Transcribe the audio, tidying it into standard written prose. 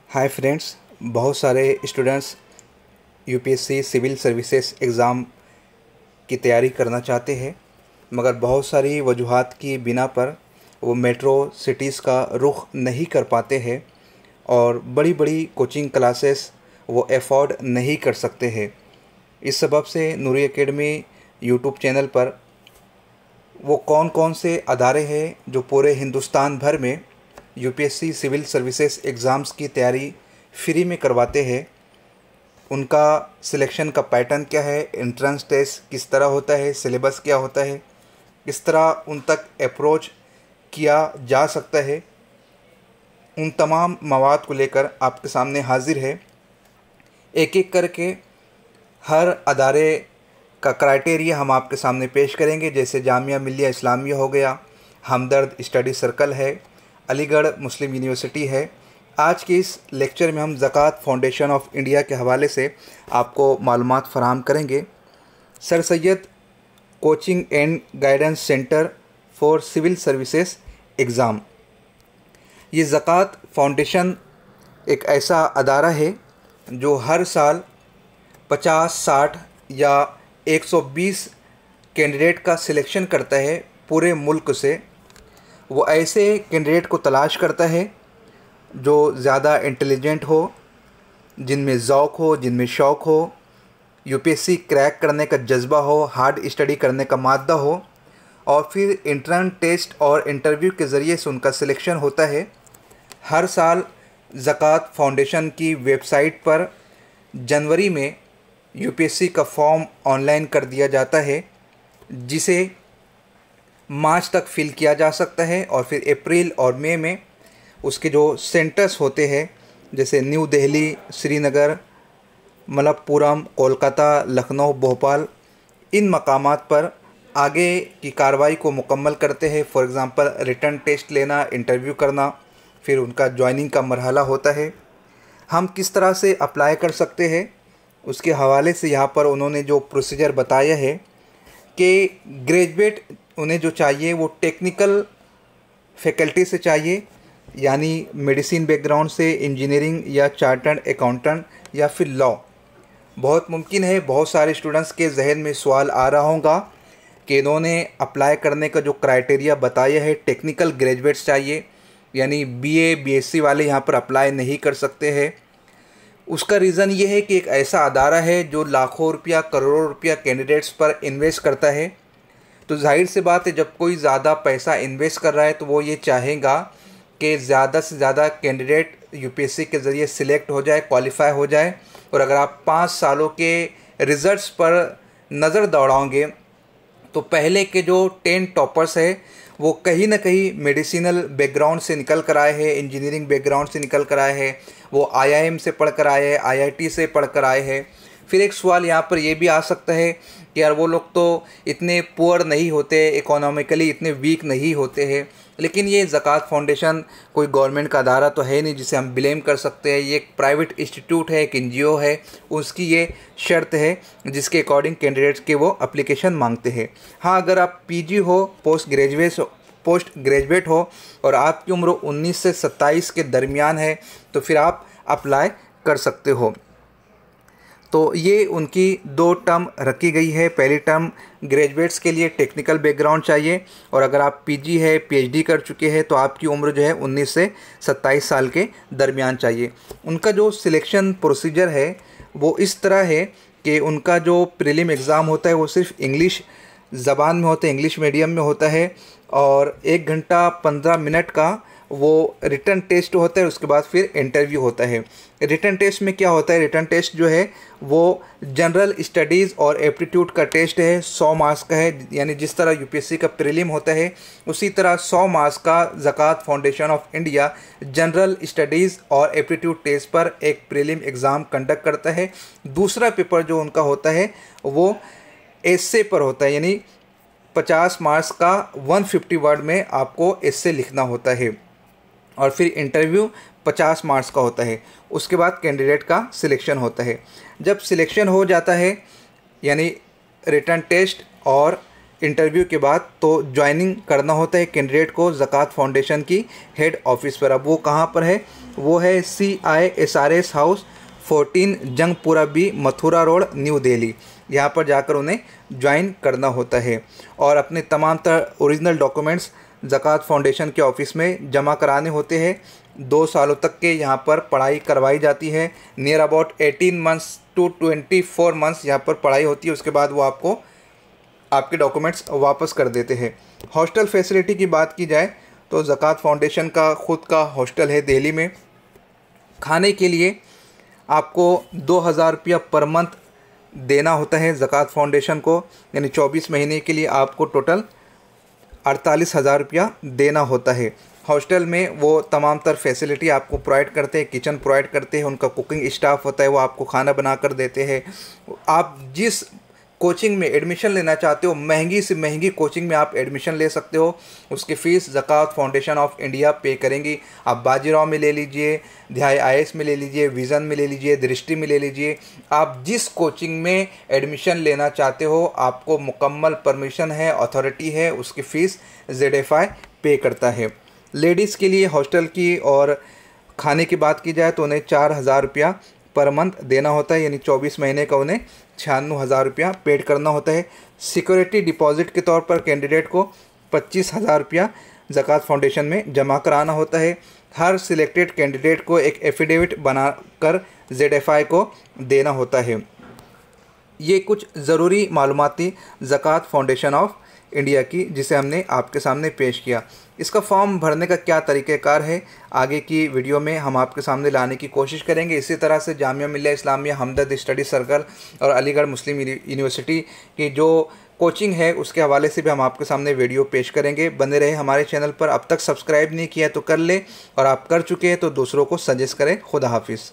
हाय friends, बहुत सारे students UPSC civil services exam की तैयारी करना चाहते हैं, मगर बहुत सारी वजूहात की बिना पर वो मेट्रो सिटीज़ का रुख नहीं कर पाते हैं और बड़ी बड़ी कोचिंग क्लासेस वो अफोर्ड नहीं कर सकते हैं। इस सबब से नूरी एकेडमी यूट्यूब चैनल पर वो कौन कौन से अदारे हैं जो पूरे हिंदुस्तान भर में यूपीएससी सिविल सर्विसेज एग्ज़ाम्स की तैयारी फ्री में करवाते हैं, उनका सिलेक्शन का पैटर्न क्या है, एंट्रेंस टेस्ट किस तरह होता है, सिलेबस क्या होता है, किस तरह उन तक अप्रोच किया जा सकता है, उन तमाम मवाद को लेकर आपके सामने हाजिर है। एक एक करके हर अदारे का क्राइटेरिया हम आपके सामने पेश करेंगे। जैसे जामिया मिल्लिया इस्लामिया हो गया, हमदर्द स्टडी सर्कल है, अलीगढ़ मुस्लिम यूनिवर्सिटी है। आज के इस लेक्चर में हम ज़कात फाउंडेशन ऑफ इंडिया के हवाले से आपको मालूमात फ़राहम करेंगे। Sir Syed coaching and guidance centre for civil services exam, ये ज़कात फाउंडेशन एक ऐसा अदारा है जो हर साल 50, 60 या 120 कैंडिडेट का सिलेक्शन करता है पूरे मुल्क से। वो ऐसे कैंडिडेट को तलाश करता है जो ज़्यादा इंटेलिजेंट हो, जिनमें ज़ौक़ हो, जिनमें शौक़ हो, यूपीएससी क्रैक करने का जज्बा हो, हार्ड स्टडी करने का मादा हो, और फिर इंट्रेंस टेस्ट और इंटरव्यू के ज़रिए से उनका सिलेक्शन होता है। हर साल ज़कात फाउंडेशन की वेबसाइट पर जनवरी में यूपीएससी का फॉर्म ऑनलाइन कर दिया जाता है, जिसे मार्च तक फिल किया जा सकता है, और फिर अप्रैल और मई में उसके जो सेंटर्स होते हैं, जैसे न्यू दिल्ली, श्रीनगर, मलप्पुरम, कोलकाता, लखनऊ, भोपाल, इन मकामात पर आगे की कार्रवाई को मुकम्मल करते हैं। फॉर एग्ज़ाम्पल रिटन टेस्ट लेना, इंटरव्यू करना, फिर उनका ज्वाइनिंग का मरहला होता है। हम किस तरह से अप्लाई कर सकते हैं उसके हवाले से यहाँ पर उन्होंने जो प्रोसीजर बताया है कि ग्रेजुएट उन्हें जो चाहिए वो टेक्निकल फैकल्टी से चाहिए, यानी मेडिसिन बैकग्राउंड से, इंजीनियरिंग या चार्टर्ड अकाउंटेंट या फिर लॉ। बहुत मुमकिन है बहुत सारे स्टूडेंट्स के जहन में सवाल आ रहा होगा कि इन्होंने अप्लाई करने का जो क्राइटेरिया बताया है टेक्निकल ग्रेजुएट्स चाहिए, यानी बीए बीएससी वाले यहाँ पर अप्लाई नहीं कर सकते हैं। उसका रीज़न ये है कि एक ऐसा अदारा है जो लाखों रुपया, करोड़ों रुपया कैंडिडेट्स पर इन्वेस्ट करता है। तो जाहिर सी बात है, जब कोई ज़्यादा पैसा इन्वेस्ट कर रहा है तो वो ये चाहेगा कि ज़्यादा से ज़्यादा कैंडिडेट यूपीएससी के ज़रिए सिलेक्ट हो जाए, क्वालिफाई हो जाए। और अगर आप 5 सालों के रिज़ल्ट्स पर नज़र दौड़ाओगे तो पहले के जो 10 टॉपर्स है वो कहीं ना कहीं मेडिसिनल बैकग्राउंड से निकल कर आए हैं, इंजीनियरिंग बैकग्राउंड से निकल कर आए हैं, वो आईआईएम से पढ़ कर आए हैं, आईआईटी से पढ़ कर आए हैं। फिर एक सवाल यहाँ पर ये भी आ सकता है कि यार वो लोग तो इतने पुअर नहीं होते, इकोनॉमिकली इतने वीक नहीं होते हैं, लेकिन ये ज़कात फाउंडेशन कोई गवर्नमेंट का अदारा तो है नहीं जिसे हम ब्लेम कर सकते हैं। ये एक प्राइवेट इंस्टीट्यूट है, एक एनजीओ है, उसकी ये शर्त है जिसके अकॉर्डिंग कैंडिडेट्स के वो एप्लीकेशन मांगते हैं। हाँ, अगर आप पीजी हो, पोस्ट ग्रेजुएट हो और आपकी उम्र 19 से 27 के दरमियान है तो फिर आप अप्लाई कर सकते हो। तो ये उनकी 2 टर्म रखी गई है। पहली टर्म ग्रेजुएट्स के लिए टेक्निकल बैकग्राउंड चाहिए, और अगर आप पीजी है, पीएचडी कर चुके हैं तो आपकी उम्र जो है 19 से 27 साल के दरमियान चाहिए। उनका जो सिलेक्शन प्रोसीजर है वो इस तरह है कि उनका जो प्रीलिम एग्ज़ाम होता है वो सिर्फ इंग्लिश ज़बान में होता है, इंग्लिश मीडियम में होता है, और 1 घंटा 15 मिनट का वो रिटन टेस्ट होता है। उसके बाद फिर इंटरव्यू होता है। रिटन टेस्ट में क्या होता है, रिटन टेस्ट जो है वो जनरल स्टडीज़ और एप्टीट्यूड का टेस्ट है, 100 मार्क्स का है। यानी जिस तरह यूपीएससी का प्रीलिम होता है उसी तरह 100 मार्क्स का Zakat foundation of India general studies और एप्टीट्यूड टेस्ट पर एक प्रीलिम एग्ज़ाम कंडक्ट करता है। दूसरा पेपर जो उनका होता है वो एस्से पर होता है, यानी 50 मार्क्स का 150 वर्ड में आपको एस्से लिखना होता है, और फिर इंटरव्यू 50 मार्क्स का होता है। उसके बाद कैंडिडेट का सिलेक्शन होता है। जब सिलेक्शन हो जाता है, यानी रिटन टेस्ट और इंटरव्यू के बाद तो ज्वाइनिंग करना होता है कैंडिडेट को ज़कात फाउंडेशन की हेड ऑफिस पर। अब वो कहाँ पर है, वो है CISRS house 14 Jangpura B, Mathura road, New Delhi. यहाँ पर जाकर उन्हें ज्वाइन करना होता है और अपने तमाम तरह ओरिजिनल डॉक्यूमेंट्स ज़कात फाउंडेशन के ऑफिस में जमा कराने होते हैं। 2 सालों तक के यहाँ पर पढ़ाई करवाई जाती है। Near about 18 months to 24 months यहाँ पर पढ़ाई होती है। उसके बाद वो आपको आपके डॉक्यूमेंट्स वापस कर देते हैं। हॉस्टल फैसिलिटी की बात की जाए तो ज़कात फाउंडेशन का ख़ुद का हॉस्टल है दिल्ली में। खाने के लिए आपको 2000 रुपया पर मंथ देना होता है ज़कात फाउंडेशन को, यानी 24 महीने के लिए आपको टोटल 48,000 रुपया देना होता है। हॉस्टल में वो तमाम तर फैसिलिटी आपको प्रोवाइड करते हैं, किचन प्रोवाइड करते हैं, उनका कुकिंग स्टाफ होता है, वो आपको खाना बना कर देते हैं। आप जिस कोचिंग में एडमिशन लेना चाहते हो, महंगी से महंगी कोचिंग में आप एडमिशन ले सकते हो। उसकी फ़ीस ज़कात फाउंडेशन ऑफ इंडिया पे करेंगी। आप बाजीराव में ले लीजिए, ध्याय IAS में ले लीजिए, विज़न में ले लीजिए, दृष्टि में ले लीजिए। आप जिस कोचिंग में एडमिशन लेना चाहते हो, आपको मुकम्मल परमिशन है, अथॉरिटी है, उसकी फ़ीस ZFI पे करता है। लेडीज़ के लिए हॉस्टल की और खाने की बात की जाए तो उन्हें 4,000 रुपया पर मंथ देना होता है, यानी 24 महीने का उन्हें 96,000 रुपया पेड करना होता है। सिक्योरिटी डिपॉजिट के तौर पर कैंडिडेट को 25,000 रुपया ज़कात फाउंडेशन में जमा कराना होता है। हर सिलेक्टेड कैंडिडेट को एक एफिडेविट बनाकर ZFI को देना होता है। ये कुछ ज़रूरी मालूमात थी ज़कात फाउंडेशन ऑफ इंडिया की, जिसे हमने आपके सामने पेश किया। इसका फॉर्म भरने का क्या तरीक़ेकार है, आगे की वीडियो में हम आपके सामने लाने की कोशिश करेंगे। इसी तरह से जामिया मिल्लिया इस्लामिया हमदर्द स्टडी सर्कल और अलीगढ़ मुस्लिम यूनिवर्सिटी की जो कोचिंग है उसके हवाले से भी हम आपके सामने वीडियो पेश करेंगे। बने रहे हमारे चैनल पर। अब तक सब्सक्राइब नहीं किया तो कर ले, और आप कर चुके हैं तो दूसरों को सजेस्ट करें। खुदा हाफिज़।